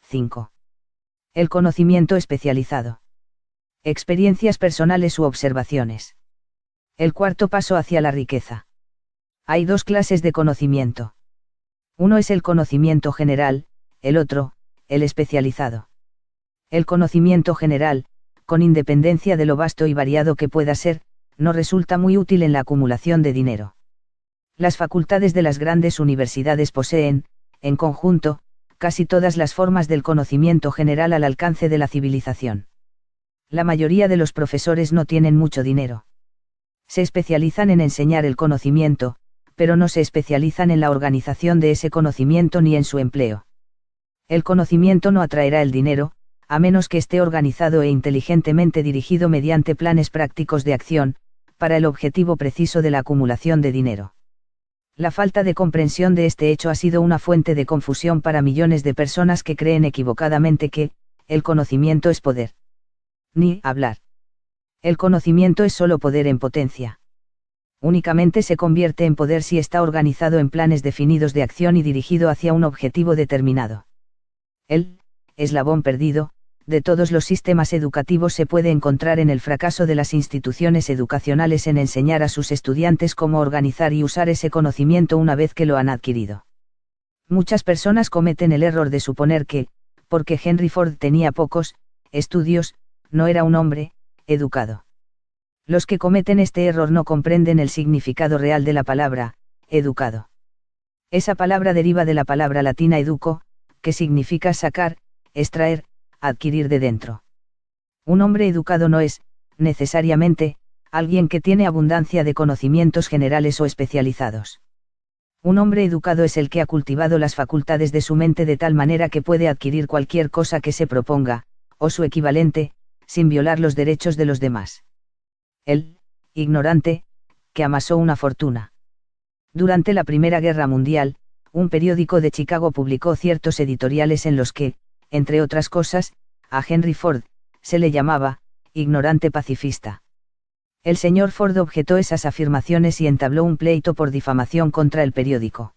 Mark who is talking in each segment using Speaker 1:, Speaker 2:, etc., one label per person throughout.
Speaker 1: 5. El conocimiento especializado. Experiencias personales u observaciones. El cuarto paso hacia la riqueza. Hay dos clases de conocimiento. Uno es el conocimiento general, el otro, el especializado. El conocimiento general, con independencia de lo vasto y variado que pueda ser, no resulta muy útil en la acumulación de dinero. Las facultades de las grandes universidades poseen, en conjunto, casi todas las formas del conocimiento general al alcance de la civilización. La mayoría de los profesores no tienen mucho dinero. Se especializan en enseñar el conocimiento, pero no se especializan en la organización de ese conocimiento ni en su empleo. El conocimiento no atraerá el dinero, a menos que esté organizado e inteligentemente dirigido mediante planes prácticos de acción, para el objetivo preciso de la acumulación de dinero. La falta de comprensión de este hecho ha sido una fuente de confusión para millones de personas que creen equivocadamente que, el conocimiento es poder. Ni hablar. El conocimiento es solo poder en potencia. Únicamente se convierte en poder si está organizado en planes definidos de acción y dirigido hacia un objetivo determinado. El eslabón perdido de todos los sistemas educativos se puede encontrar en el fracaso de las instituciones educacionales en enseñar a sus estudiantes cómo organizar y usar ese conocimiento una vez que lo han adquirido. Muchas personas cometen el error de suponer que, porque Henry Ford tenía pocos estudios, no era un hombre educado. Los que cometen este error no comprenden el significado real de la palabra educado. Esa palabra deriva de la palabra latina educo, que significa sacar, extraer, adquirir de dentro. Un hombre educado no es, necesariamente, alguien que tiene abundancia de conocimientos generales o especializados. Un hombre educado es el que ha cultivado las facultades de su mente de tal manera que puede adquirir cualquier cosa que se proponga, o su equivalente, sin violar los derechos de los demás. El ignorante, que amasó una fortuna. Durante la Primera Guerra Mundial, un periódico de Chicago publicó ciertos editoriales en los que, entre otras cosas, a Henry Ford se le llamaba ignorante pacifista. El señor Ford objetó esas afirmaciones y entabló un pleito por difamación contra el periódico.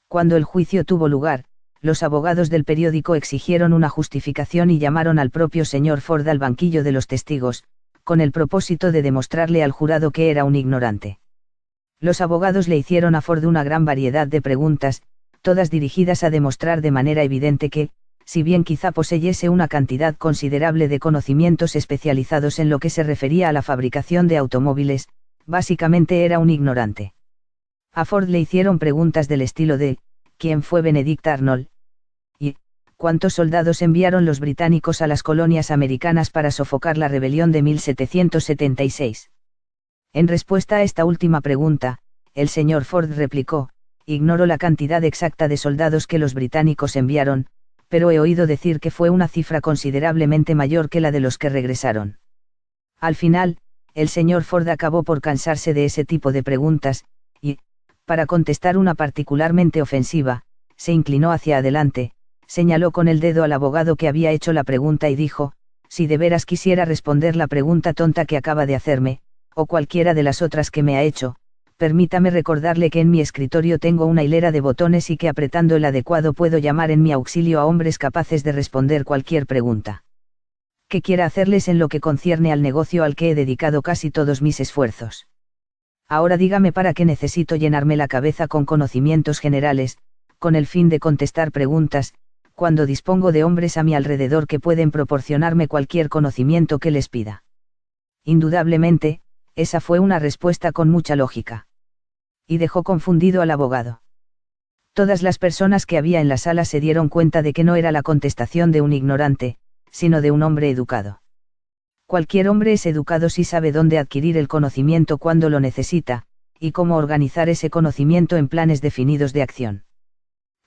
Speaker 1: Cuando el juicio tuvo lugar, los abogados del periódico exigieron una justificación y llamaron al propio señor Ford al banquillo de los testigos, con el propósito de demostrarle al jurado que era un ignorante. Los abogados le hicieron a Ford una gran variedad de preguntas, todas dirigidas a demostrar de manera evidente que, si bien quizá poseyese una cantidad considerable de conocimientos especializados en lo que se refería a la fabricación de automóviles, básicamente era un ignorante. A Ford le hicieron preguntas del estilo de, ¿quién fue Benedict Arnold? Y, ¿cuántos soldados enviaron los británicos a las colonias americanas para sofocar la rebelión de 1776? En respuesta a esta última pregunta, el señor Ford replicó, ignoro la cantidad exacta de soldados que los británicos enviaron, pero he oído decir que fue una cifra considerablemente mayor que la de los que regresaron. Al final, el señor Ford acabó por cansarse de ese tipo de preguntas, y, para contestar una particularmente ofensiva, se inclinó hacia adelante, señaló con el dedo al abogado que había hecho la pregunta y dijo, si de veras quisiera responder la pregunta tonta que acaba de hacerme, o cualquiera de las otras que me ha hecho, permítame recordarle que en mi escritorio tengo una hilera de botones y que apretando el adecuado puedo llamar en mi auxilio a hombres capaces de responder cualquier pregunta que quiera hacerles en lo que concierne al negocio al que he dedicado casi todos mis esfuerzos. Ahora dígame para qué necesito llenarme la cabeza con conocimientos generales, con el fin de contestar preguntas, cuando dispongo de hombres a mi alrededor que pueden proporcionarme cualquier conocimiento que les pida. Indudablemente, esa fue una respuesta con mucha lógica. Y dejó confundido al abogado. Todas las personas que había en la sala se dieron cuenta de que no era la contestación de un ignorante, sino de un hombre educado. Cualquier hombre es educado si sabe dónde adquirir el conocimiento cuando lo necesita, y cómo organizar ese conocimiento en planes definidos de acción.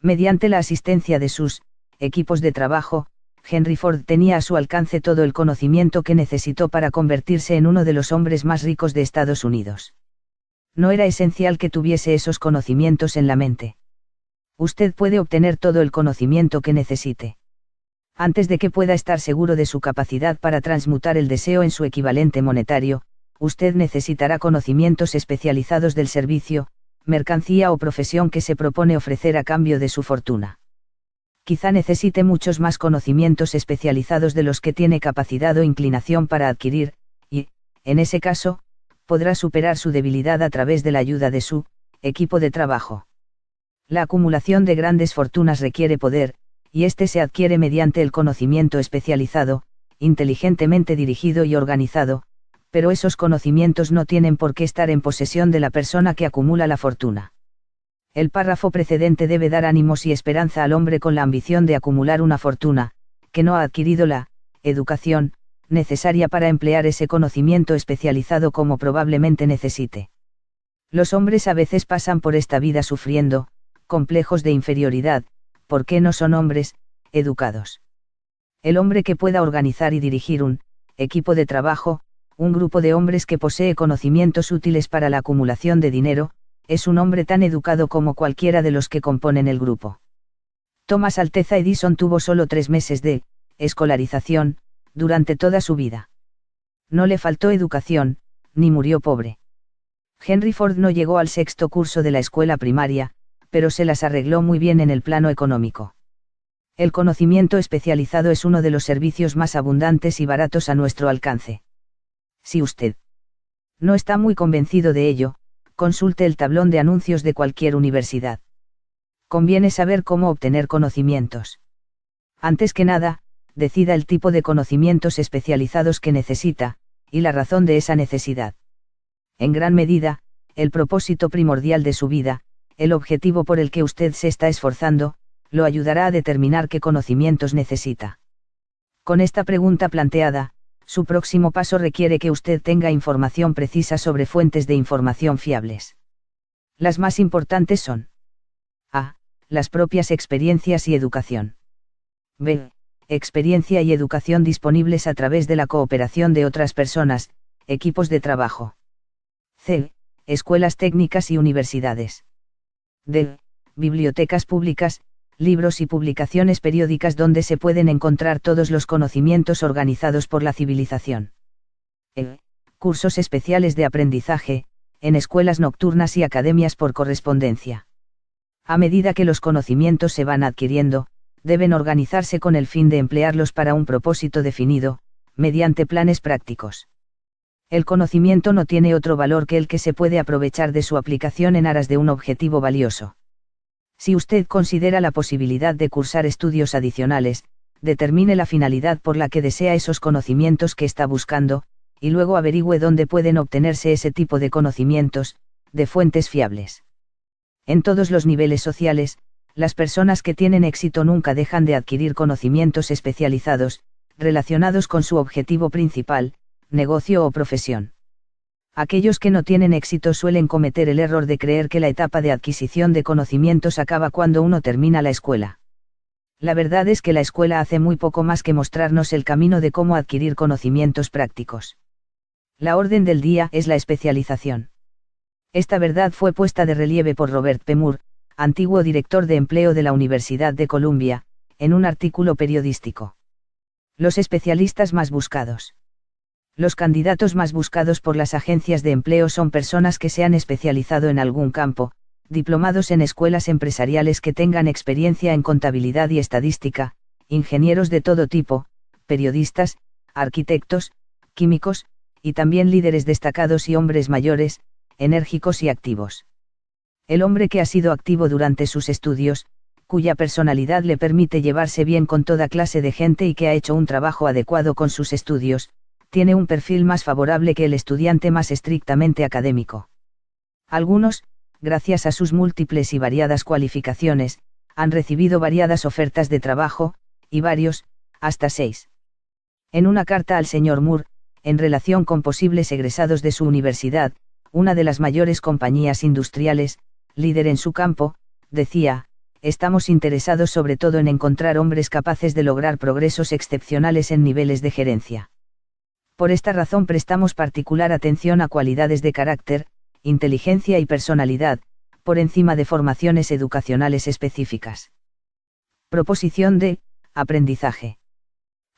Speaker 1: Mediante la asistencia de sus equipos de trabajo, Henry Ford tenía a su alcance todo el conocimiento que necesitó para convertirse en uno de los hombres más ricos de Estados Unidos. No era esencial que tuviese esos conocimientos en la mente. Usted puede obtener todo el conocimiento que necesite. Antes de que pueda estar seguro de su capacidad para transmutar el deseo en su equivalente monetario, usted necesitará conocimientos especializados del servicio, mercancía o profesión que se propone ofrecer a cambio de su fortuna. Quizá necesite muchos más conocimientos especializados de los que tiene capacidad o inclinación para adquirir, y, en ese caso, podrá superar su debilidad a través de la ayuda de su equipo de trabajo. La acumulación de grandes fortunas requiere poder, y este se adquiere mediante el conocimiento especializado, inteligentemente dirigido y organizado, pero esos conocimientos no tienen por qué estar en posesión de la persona que acumula la fortuna. El párrafo precedente debe dar ánimos y esperanza al hombre con la ambición de acumular una fortuna, que no ha adquirido la educación necesaria para emplear ese conocimiento especializado como probablemente necesite. Los hombres a veces pasan por esta vida sufriendo complejos de inferioridad, porque no son hombres educados. El hombre que pueda organizar y dirigir un equipo de trabajo, un grupo de hombres que posee conocimientos útiles para la acumulación de dinero, es un hombre tan educado como cualquiera de los que componen el grupo. Thomas Alteza Edison tuvo solo 3 meses de escolarización durante toda su vida. No le faltó educación, ni murió pobre. Henry Ford no llegó al 6º curso de la escuela primaria, pero se las arregló muy bien en el plano económico. El conocimiento especializado es uno de los servicios más abundantes y baratos a nuestro alcance. Si usted no está muy convencido de ello, consulte el tablón de anuncios de cualquier universidad. Conviene saber cómo obtener conocimientos. Antes que nada, decida el tipo de conocimientos especializados que necesita, y la razón de esa necesidad. En gran medida, el propósito primordial de su vida, el objetivo por el que usted se está esforzando, lo ayudará a determinar qué conocimientos necesita. Con esta pregunta planteada, su próximo paso requiere que usted tenga información precisa sobre fuentes de información fiables. Las más importantes son: A. Las propias experiencias y educación. B. Experiencia y educación disponibles a través de la cooperación de otras personas, equipos de trabajo. C. Escuelas técnicas y universidades. D. Bibliotecas públicas, libros y publicaciones periódicas donde se pueden encontrar todos los conocimientos organizados por la civilización. E. Cursos especiales de aprendizaje, en escuelas nocturnas y academias por correspondencia. A medida que los conocimientos se van adquiriendo, deben organizarse con el fin de emplearlos para un propósito definido, mediante planes prácticos. El conocimiento no tiene otro valor que el que se puede aprovechar de su aplicación en aras de un objetivo valioso. Si usted considera la posibilidad de cursar estudios adicionales, determine la finalidad por la que desea esos conocimientos que está buscando, y luego averigüe dónde pueden obtenerse ese tipo de conocimientos, de fuentes fiables. En todos los niveles sociales, las personas que tienen éxito nunca dejan de adquirir conocimientos especializados, relacionados con su objetivo principal, negocio o profesión. Aquellos que no tienen éxito suelen cometer el error de creer que la etapa de adquisición de conocimientos acaba cuando uno termina la escuela. La verdad es que la escuela hace muy poco más que mostrarnos el camino de cómo adquirir conocimientos prácticos. La orden del día es la especialización. Esta verdad fue puesta de relieve por Robert P. Moore, antiguo director de empleo de la Universidad de Columbia, en un artículo periodístico. Los especialistas más buscados. Los candidatos más buscados por las agencias de empleo son personas que se han especializado en algún campo, diplomados en escuelas empresariales que tengan experiencia en contabilidad y estadística, ingenieros de todo tipo, periodistas, arquitectos, químicos, y también líderes destacados y hombres mayores, enérgicos y activos. El hombre que ha sido activo durante sus estudios, cuya personalidad le permite llevarse bien con toda clase de gente y que ha hecho un trabajo adecuado con sus estudios, tiene un perfil más favorable que el estudiante más estrictamente académico. Algunos, gracias a sus múltiples y variadas cualificaciones, han recibido variadas ofertas de trabajo, y varios, hasta 6. En una carta al señor Moore, en relación con posibles egresados de su universidad, una de las mayores compañías industriales, líder en su campo, decía: estamos interesados sobre todo en encontrar hombres capaces de lograr progresos excepcionales en niveles de gerencia. Por esta razón prestamos particular atención a cualidades de carácter, inteligencia y personalidad, por encima de formaciones educacionales específicas. Proposición de aprendizaje.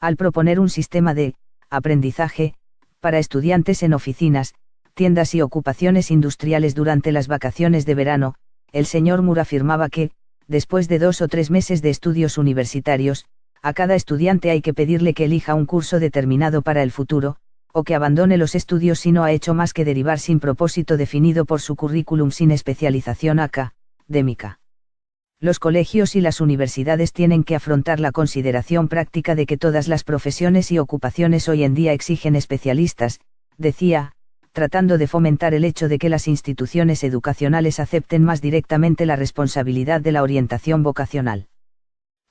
Speaker 1: Al proponer un sistema de aprendizaje para estudiantes en oficinas, tiendas y ocupaciones industriales durante las vacaciones de verano, el señor Moore afirmaba que, después de 2 o 3 meses de estudios universitarios, a cada estudiante hay que pedirle que elija un curso determinado para el futuro, o que abandone los estudios si no ha hecho más que derivar sin propósito definido por su currículum sin especialización académica. Los colegios y las universidades tienen que afrontar la consideración práctica de que todas las profesiones y ocupaciones hoy en día exigen especialistas, decía, tratando de fomentar el hecho de que las instituciones educacionales acepten más directamente la responsabilidad de la orientación vocacional.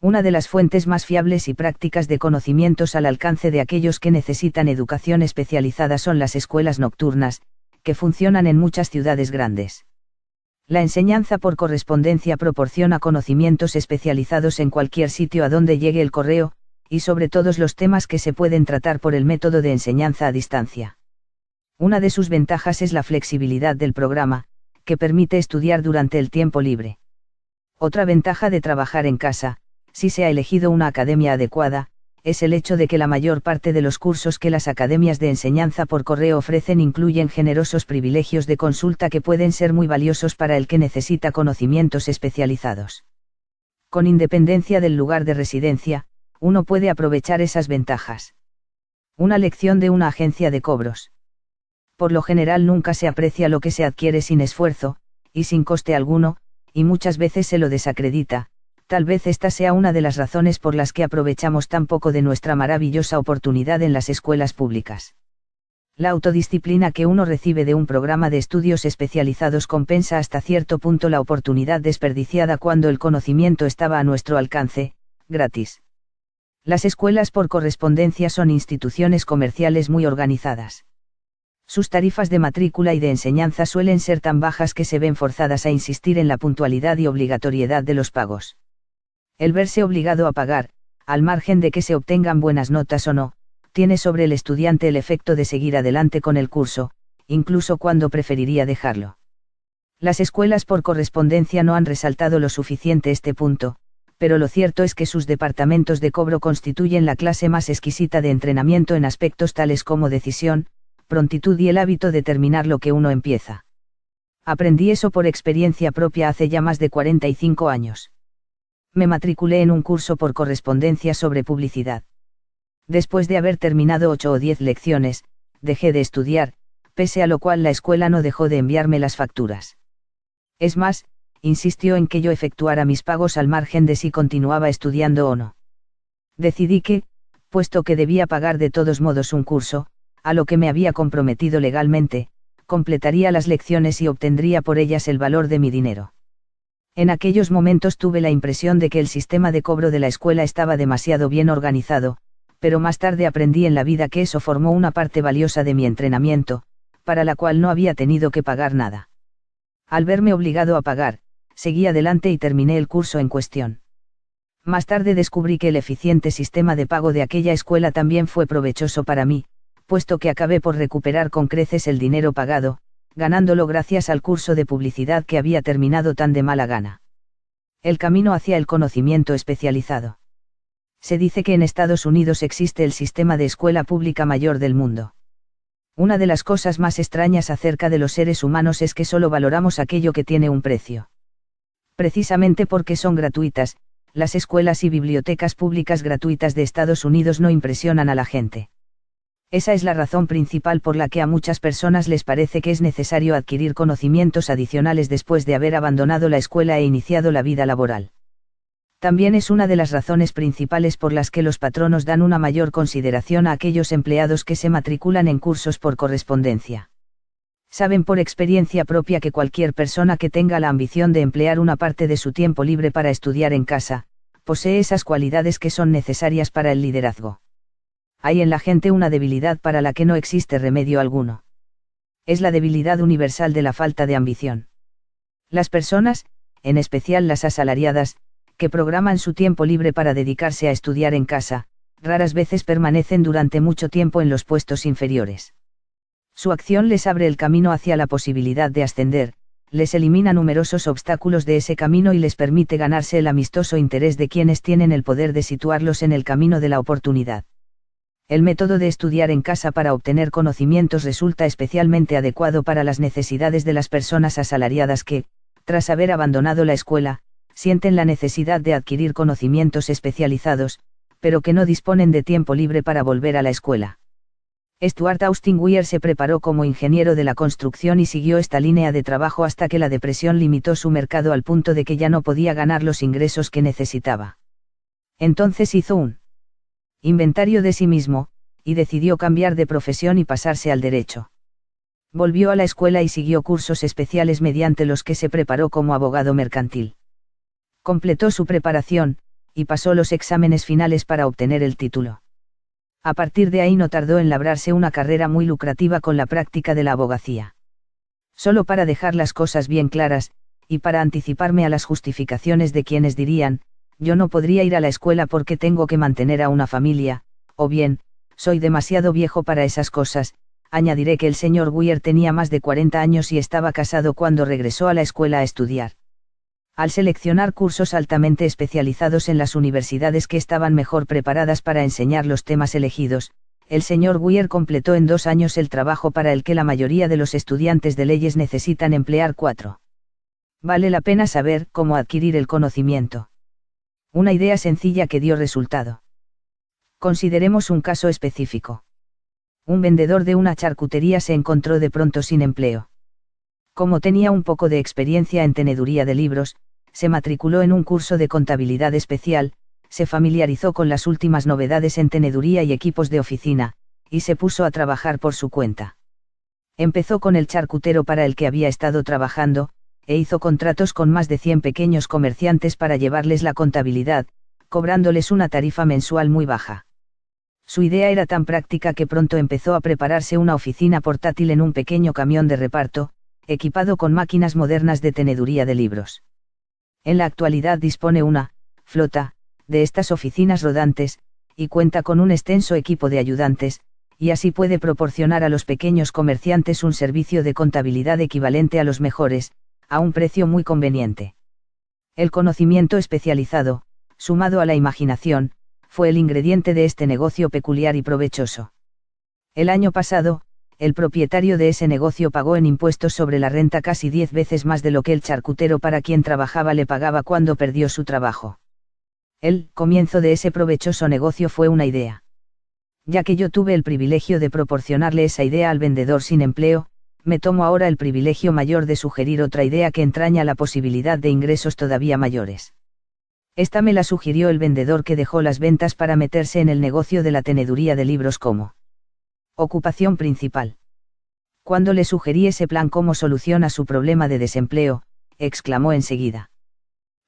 Speaker 1: Una de las fuentes más fiables y prácticas de conocimientos al alcance de aquellos que necesitan educación especializada son las escuelas nocturnas, que funcionan en muchas ciudades grandes. La enseñanza por correspondencia proporciona conocimientos especializados en cualquier sitio a donde llegue el correo, y sobre todos los temas que se pueden tratar por el método de enseñanza a distancia. Una de sus ventajas es la flexibilidad del programa, que permite estudiar durante el tiempo libre. Otra ventaja de trabajar en casa, si se ha elegido una academia adecuada, es el hecho de que la mayor parte de los cursos que las academias de enseñanza por correo ofrecen incluyen generosos privilegios de consulta que pueden ser muy valiosos para el que necesita conocimientos especializados. Con independencia del lugar de residencia, uno puede aprovechar esas ventajas. Una lección de una agencia de cobros. Por lo general nunca se aprecia lo que se adquiere sin esfuerzo, y sin coste alguno, y muchas veces se lo desacredita. Tal vez esta sea una de las razones por las que aprovechamos tan poco de nuestra maravillosa oportunidad en las escuelas públicas. La autodisciplina que uno recibe de un programa de estudios especializados compensa hasta cierto punto la oportunidad desperdiciada cuando el conocimiento estaba a nuestro alcance, gratis. Las escuelas por correspondencia son instituciones comerciales muy organizadas. Sus tarifas de matrícula y de enseñanza suelen ser tan bajas que se ven forzadas a insistir en la puntualidad y obligatoriedad de los pagos. El verse obligado a pagar, al margen de que se obtengan buenas notas o no, tiene sobre el estudiante el efecto de seguir adelante con el curso, incluso cuando preferiría dejarlo. Las escuelas por correspondencia no han resaltado lo suficiente este punto, pero lo cierto es que sus departamentos de cobro constituyen la clase más exquisita de entrenamiento en aspectos tales como decisión, prontitud y el hábito de terminar lo que uno empieza. Aprendí eso por experiencia propia hace ya más de 45 años. Me matriculé en un curso por correspondencia sobre publicidad. Después de haber terminado 8 o 10 lecciones, dejé de estudiar, pese a lo cual la escuela no dejó de enviarme las facturas. Es más, insistió en que yo efectuara mis pagos al margen de si continuaba estudiando o no. Decidí que, puesto que debía pagar de todos modos un curso, a lo que me había comprometido legalmente, completaría las lecciones y obtendría por ellas el valor de mi dinero. En aquellos momentos tuve la impresión de que el sistema de cobro de la escuela estaba demasiado bien organizado, pero más tarde aprendí en la vida que eso formó una parte valiosa de mi entrenamiento, para la cual no había tenido que pagar nada. Al verme obligado a pagar, seguí adelante y terminé el curso en cuestión. Más tarde descubrí que el eficiente sistema de pago de aquella escuela también fue provechoso para mí, puesto que acabé por recuperar con creces el dinero pagado, ganándolo gracias al curso de publicidad que había terminado tan de mala gana. El camino hacia el conocimiento especializado. Se dice que en Estados Unidos existe el sistema de escuela pública mayor del mundo. Una de las cosas más extrañas acerca de los seres humanos es que solo valoramos aquello que tiene un precio. Precisamente porque son gratuitas, las escuelas y bibliotecas públicas gratuitas de Estados Unidos no impresionan a la gente. Esa es la razón principal por la que a muchas personas les parece que es necesario adquirir conocimientos adicionales después de haber abandonado la escuela e iniciado la vida laboral. También es una de las razones principales por las que los patronos dan una mayor consideración a aquellos empleados que se matriculan en cursos por correspondencia. Saben por experiencia propia que cualquier persona que tenga la ambición de emplear una parte de su tiempo libre para estudiar en casa, posee esas cualidades que son necesarias para el liderazgo. Hay en la gente una debilidad para la que no existe remedio alguno. Es la debilidad universal de la falta de ambición. Las personas, en especial las asalariadas, que programan su tiempo libre para dedicarse a estudiar en casa, raras veces permanecen durante mucho tiempo en los puestos inferiores. Su acción les abre el camino hacia la posibilidad de ascender, les elimina numerosos obstáculos de ese camino y les permite ganarse el amistoso interés de quienes tienen el poder de situarlos en el camino de la oportunidad. El método de estudiar en casa para obtener conocimientos resulta especialmente adecuado para las necesidades de las personas asalariadas que, tras haber abandonado la escuela, sienten la necesidad de adquirir conocimientos especializados, pero que no disponen de tiempo libre para volver a la escuela. Stuart Austin Weir se preparó como ingeniero de la construcción y siguió esta línea de trabajo hasta que la depresión limitó su mercado al punto de que ya no podía ganar los ingresos que necesitaba. Entonces hizo un inventario de sí mismo, y decidió cambiar de profesión y pasarse al derecho. Volvió a la escuela y siguió cursos especiales mediante los que se preparó como abogado mercantil. Completó su preparación, y pasó los exámenes finales para obtener el título. A partir de ahí no tardó en labrarse una carrera muy lucrativa con la práctica de la abogacía. Solo para dejar las cosas bien claras, y para anticiparme a las justificaciones de quienes dirían, yo no podría ir a la escuela porque tengo que mantener a una familia, o bien, soy demasiado viejo para esas cosas, añadiré que el señor Weir tenía más de 40 años y estaba casado cuando regresó a la escuela a estudiar. Al seleccionar cursos altamente especializados en las universidades que estaban mejor preparadas para enseñar los temas elegidos, el señor Weir completó en 2 años el trabajo para el que la mayoría de los estudiantes de leyes necesitan emplear 4. Vale la pena saber cómo adquirir el conocimiento. Una idea sencilla que dio resultado. Consideremos un caso específico. Un vendedor de una charcutería se encontró de pronto sin empleo. Como tenía un poco de experiencia en teneduría de libros, se matriculó en un curso de contabilidad especial, se familiarizó con las últimas novedades en teneduría y equipos de oficina, y se puso a trabajar por su cuenta. Empezó con el charcutero para el que había estado trabajando, e hizo contratos con más de 100 pequeños comerciantes para llevarles la contabilidad, cobrándoles una tarifa mensual muy baja. Su idea era tan práctica que pronto empezó a prepararse una oficina portátil en un pequeño camión de reparto, equipado con máquinas modernas de teneduría de libros. En la actualidad dispone una flota de estas oficinas rodantes, y cuenta con un extenso equipo de ayudantes, y así puede proporcionar a los pequeños comerciantes un servicio de contabilidad equivalente a los mejores, a un precio muy conveniente. El conocimiento especializado, sumado a la imaginación, fue el ingrediente de este negocio peculiar y provechoso. El año pasado, el propietario de ese negocio pagó en impuestos sobre la renta casi 10 veces más de lo que el charcutero para quien trabajaba le pagaba cuando perdió su trabajo. El comienzo de ese provechoso negocio fue una idea. Ya que yo tuve el privilegio de proporcionarle esa idea al vendedor sin empleo, me tomo ahora el privilegio mayor de sugerir otra idea que entraña la posibilidad de ingresos todavía mayores. Esta me la sugirió el vendedor que dejó las ventas para meterse en el negocio de la teneduría de libros como ocupación principal. Cuando le sugerí ese plan como solución a su problema de desempleo, exclamó enseguida: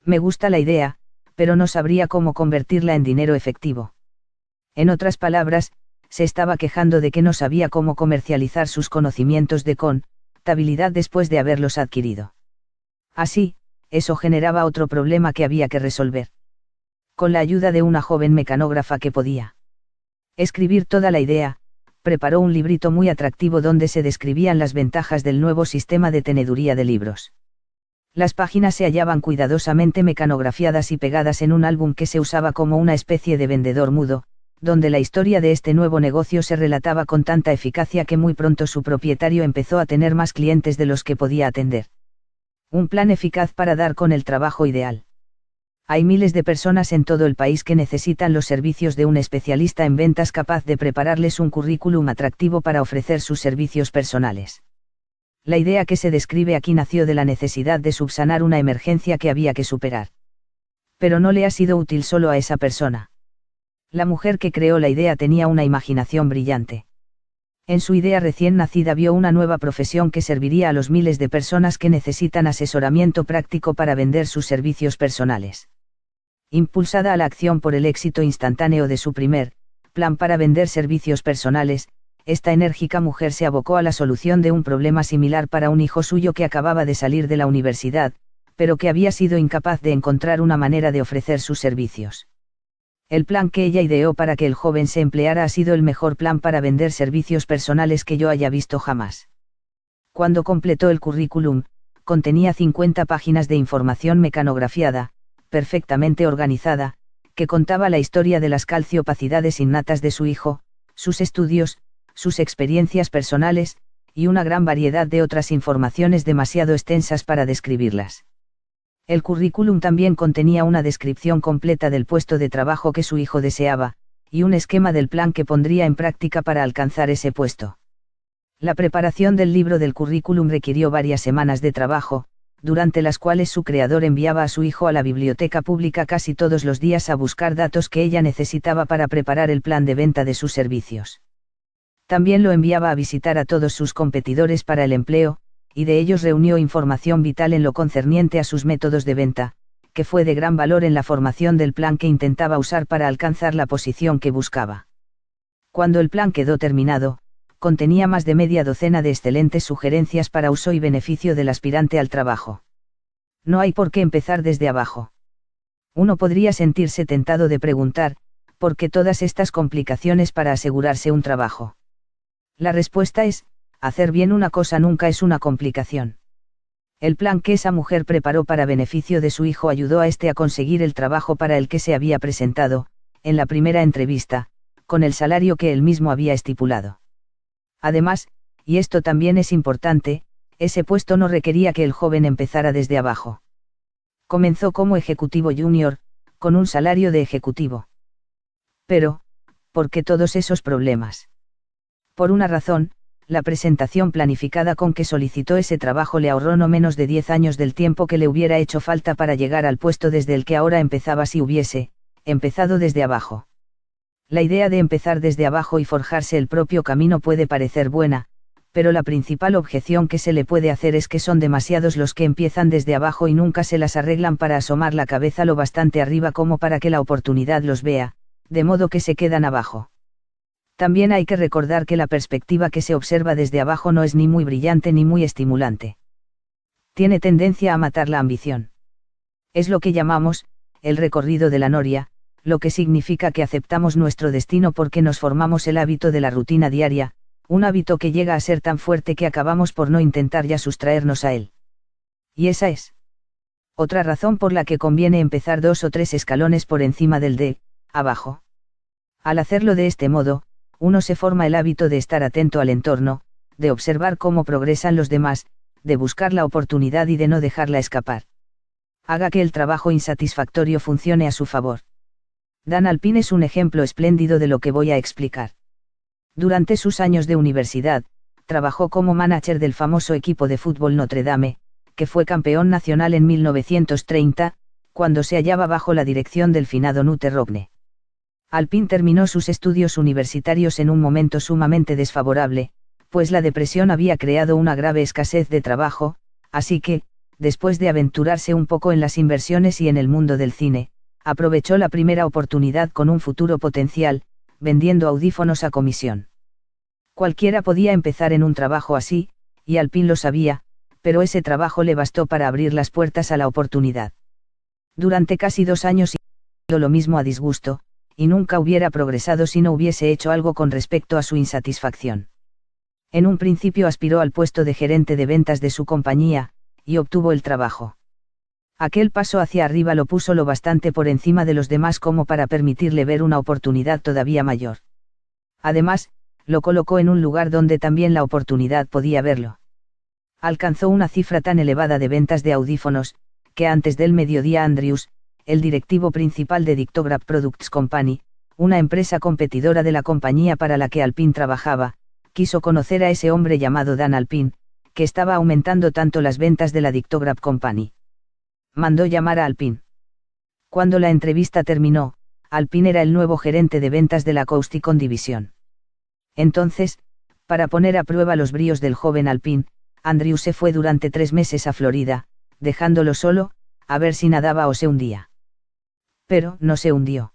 Speaker 1: me gusta la idea, pero no sabría cómo convertirla en dinero efectivo. En otras palabras, se estaba quejando de que no sabía cómo comercializar sus conocimientos de contabilidad después de haberlos adquirido. Así, eso generaba otro problema que había que resolver. Con la ayuda de una joven mecanógrafa que podía escribir toda la idea, preparó un librito muy atractivo donde se describían las ventajas del nuevo sistema de teneduría de libros. Las páginas se hallaban cuidadosamente mecanografiadas y pegadas en un álbum que se usaba como una especie de vendedor mudo, donde la historia de este nuevo negocio se relataba con tanta eficacia que muy pronto su propietario empezó a tener más clientes de los que podía atender. Un plan eficaz para dar con el trabajo ideal. Hay miles de personas en todo el país que necesitan los servicios de un especialista en ventas capaz de prepararles un currículum atractivo para ofrecer sus servicios personales. La idea que se describe aquí nació de la necesidad de subsanar una emergencia que había que superar. Pero no le ha sido útil solo a esa persona. La mujer que creó la idea tenía una imaginación brillante. En su idea recién nacida vio una nueva profesión que serviría a los miles de personas que necesitan asesoramiento práctico para vender sus servicios personales. Impulsada a la acción por el éxito instantáneo de su primer plan para vender servicios personales, esta enérgica mujer se abocó a la solución de un problema similar para un hijo suyo que acababa de salir de la universidad, pero que había sido incapaz de encontrar una manera de ofrecer sus servicios. El plan que ella ideó para que el joven se empleara ha sido el mejor plan para vender servicios personales que yo haya visto jamás. Cuando completó el currículum, contenía 50 páginas de información mecanografiada, perfectamente organizada, que contaba la historia de las calciopacidades innatas de su hijo, sus estudios, sus experiencias personales, y una gran variedad de otras informaciones demasiado extensas para describirlas. El currículum también contenía una descripción completa del puesto de trabajo que su hijo deseaba, y un esquema del plan que pondría en práctica para alcanzar ese puesto. La preparación del libro del currículum requirió varias semanas de trabajo, durante las cuales su creador enviaba a su hijo a la biblioteca pública casi todos los días a buscar datos que ella necesitaba para preparar el plan de venta de sus servicios. También lo enviaba a visitar a todos sus competidores para el empleo, y de ellos reunió información vital en lo concerniente a sus métodos de venta, que fue de gran valor en la formación del plan que intentaba usar para alcanzar la posición que buscaba. Cuando el plan quedó terminado, contenía más de media docena de excelentes sugerencias para uso y beneficio del aspirante al trabajo. No hay por qué empezar desde abajo. Uno podría sentirse tentado de preguntar, ¿por qué todas estas complicaciones para asegurarse un trabajo? La respuesta es, hacer bien una cosa nunca es una complicación. El plan que esa mujer preparó para beneficio de su hijo ayudó a este a conseguir el trabajo para el que se había presentado, en la primera entrevista, con el salario que él mismo había estipulado. Además, y esto también es importante, ese puesto no requería que el joven empezara desde abajo. Comenzó como ejecutivo junior, con un salario de ejecutivo. Pero, ¿por qué todos esos problemas? Por una razón, la presentación planificada con que solicitó ese trabajo le ahorró no menos de 10 años del tiempo que le hubiera hecho falta para llegar al puesto desde el que ahora empezaba si hubiese empezado desde abajo. La idea de empezar desde abajo y forjarse el propio camino puede parecer buena, pero la principal objeción que se le puede hacer es que son demasiados los que empiezan desde abajo y nunca se las arreglan para asomar la cabeza lo bastante arriba como para que la oportunidad los vea, de modo que se quedan abajo. También hay que recordar que la perspectiva que se observa desde abajo no es ni muy brillante ni muy estimulante. Tiene tendencia a matar la ambición. Es lo que llamamos, el recorrido de la noria, lo que significa que aceptamos nuestro destino porque nos formamos el hábito de la rutina diaria, un hábito que llega a ser tan fuerte que acabamos por no intentar ya sustraernos a él. Y esa es otra razón por la que conviene empezar 2 o 3 escalones por encima del de abajo. Al hacerlo de este modo, uno se forma el hábito de estar atento al entorno, de observar cómo progresan los demás, de buscar la oportunidad y de no dejarla escapar. Haga que el trabajo insatisfactorio funcione a su favor. Dan Alpin es un ejemplo espléndido de lo que voy a explicar. Durante sus años de universidad, trabajó como manager del famoso equipo de fútbol Notre Dame, que fue campeón nacional en 1930, cuando se hallaba bajo la dirección del finado Knute Rockne. Alpin terminó sus estudios universitarios en un momento sumamente desfavorable, pues la depresión había creado una grave escasez de trabajo, así que, después de aventurarse un poco en las inversiones y en el mundo del cine, aprovechó la primera oportunidad con un futuro potencial, vendiendo audífonos a comisión. Cualquiera podía empezar en un trabajo así, y Alpin lo sabía, pero ese trabajo le bastó para abrir las puertas a la oportunidad. Durante casi 2 años hizo lo mismo a disgusto, y nunca hubiera progresado si no hubiese hecho algo con respecto a su insatisfacción. En un principio aspiró al puesto de gerente de ventas de su compañía, y obtuvo el trabajo. Aquel paso hacia arriba lo puso lo bastante por encima de los demás como para permitirle ver una oportunidad todavía mayor. Además, lo colocó en un lugar donde también la oportunidad podía verlo. Alcanzó una cifra tan elevada de ventas de audífonos, que antes del mediodía Andrews, el directivo principal de Dictograph Products Company, una empresa competidora de la compañía para la que Alpin trabajaba, quiso conocer a ese hombre llamado Dan Alpin, que estaba aumentando tanto las ventas de la Dictograph Company. Mandó llamar a Alpin. Cuando la entrevista terminó, Alpin era el nuevo gerente de ventas de la Acousticon Division. Entonces, para poner a prueba los bríos del joven Alpin, Andrews se fue durante 3 meses a Florida, dejándolo solo, a ver si nadaba o se hundía. Pero no se hundió.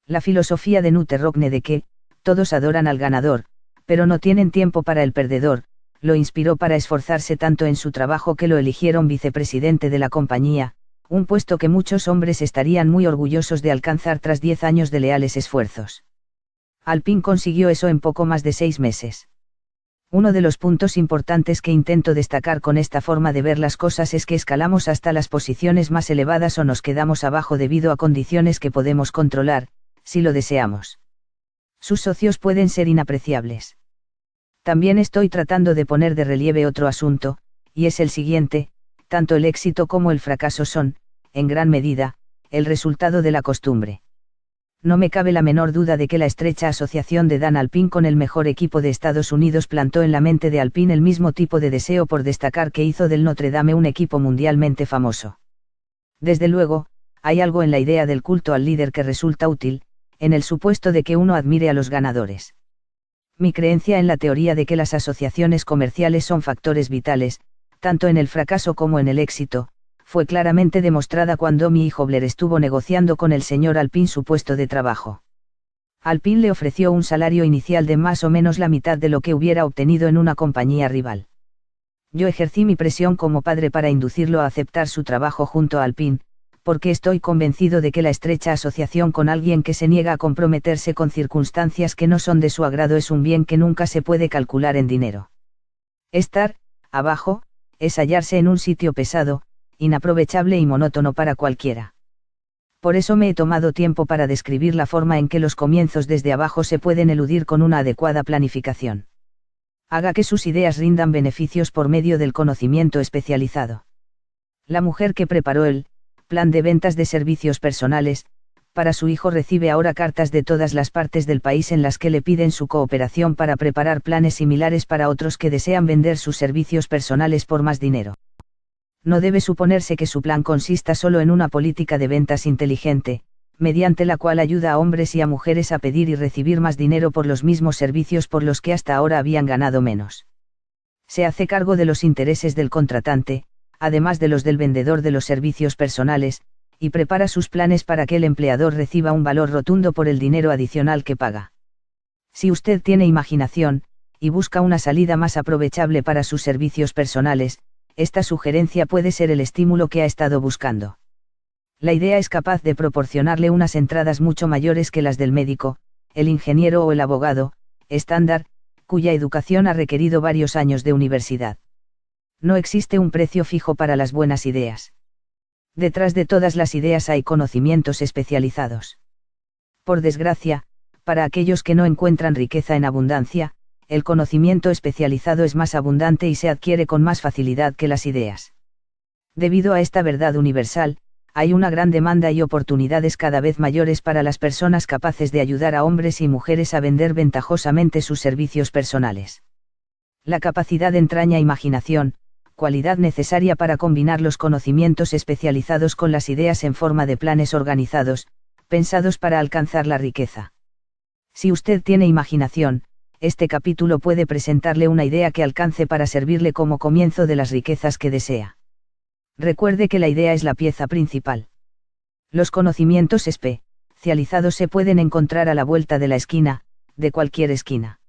Speaker 1: La filosofía de Knute Rockne de que todos adoran al ganador, pero no tienen tiempo para el perdedor, lo inspiró para esforzarse tanto en su trabajo que lo eligieron vicepresidente de la compañía, un puesto que muchos hombres estarían muy orgullosos de alcanzar tras 10 años de leales esfuerzos. Alpin consiguió eso en poco más de 6 meses. Uno de los puntos importantes que intento destacar con esta forma de ver las cosas es que escalamos hasta las posiciones más elevadas o nos quedamos abajo debido a condiciones que podemos controlar, si lo deseamos. Sus socios pueden ser inapreciables. También estoy tratando de poner de relieve otro asunto, y es el siguiente: tanto el éxito como el fracaso son, en gran medida, el resultado de la costumbre. No me cabe la menor duda de que la estrecha asociación de Dan Alpine con el mejor equipo de Estados Unidos plantó en la mente de Alpine el mismo tipo de deseo por destacar que hizo del Notre Dame un equipo mundialmente famoso. Desde luego, hay algo en la idea del culto al líder que resulta útil, en el supuesto de que uno admire a los ganadores. Mi creencia en la teoría de que las asociaciones comerciales son factores vitales, tanto en el fracaso como en el éxito, fue claramente demostrada cuando mi hijo Blair estuvo negociando con el señor Alpine su puesto de trabajo. Alpine le ofreció un salario inicial de más o menos la mitad de lo que hubiera obtenido en una compañía rival. Yo ejercí mi presión como padre para inducirlo a aceptar su trabajo junto a Alpine, porque estoy convencido de que la estrecha asociación con alguien que se niega a comprometerse con circunstancias que no son de su agrado es un bien que nunca se puede calcular en dinero. Estar, abajo, es hallarse en un sitio pesado, inaprovechable y monótono para cualquiera. Por eso me he tomado tiempo para describir la forma en que los comienzos desde abajo se pueden eludir con una adecuada planificación. Haga que sus ideas rindan beneficios por medio del conocimiento especializado. La mujer que preparó el plan de ventas de servicios personales para su hijo recibe ahora cartas de todas las partes del país en las que le piden su cooperación para preparar planes similares para otros que desean vender sus servicios personales por más dinero. No debe suponerse que su plan consista solo en una política de ventas inteligente, mediante la cual ayuda a hombres y a mujeres a pedir y recibir más dinero por los mismos servicios por los que hasta ahora habían ganado menos. Se hace cargo de los intereses del contratante, además de los del vendedor de los servicios personales, y prepara sus planes para que el empleador reciba un valor rotundo por el dinero adicional que paga. Si usted tiene imaginación, y busca una salida más aprovechable para sus servicios personales, esta sugerencia puede ser el estímulo que ha estado buscando. La idea es capaz de proporcionarle unas entradas mucho mayores que las del médico, el ingeniero o el abogado, estándar, cuya educación ha requerido varios años de universidad. No existe un precio fijo para las buenas ideas. Detrás de todas las ideas hay conocimientos especializados. Por desgracia, para aquellos que no encuentran riqueza en abundancia, el conocimiento especializado es más abundante y se adquiere con más facilidad que las ideas. Debido a esta verdad universal, hay una gran demanda y oportunidades cada vez mayores para las personas capaces de ayudar a hombres y mujeres a vender ventajosamente sus servicios personales. La capacidad entraña imaginación, cualidad necesaria para combinar los conocimientos especializados con las ideas en forma de planes organizados, pensados para alcanzar la riqueza. Si usted tiene imaginación, este capítulo puede presentarle una idea que alcance para servirle como comienzo de las riquezas que desea. Recuerde que la idea es la pieza principal. Los conocimientos especializados se pueden encontrar a la vuelta de la esquina, de cualquier esquina.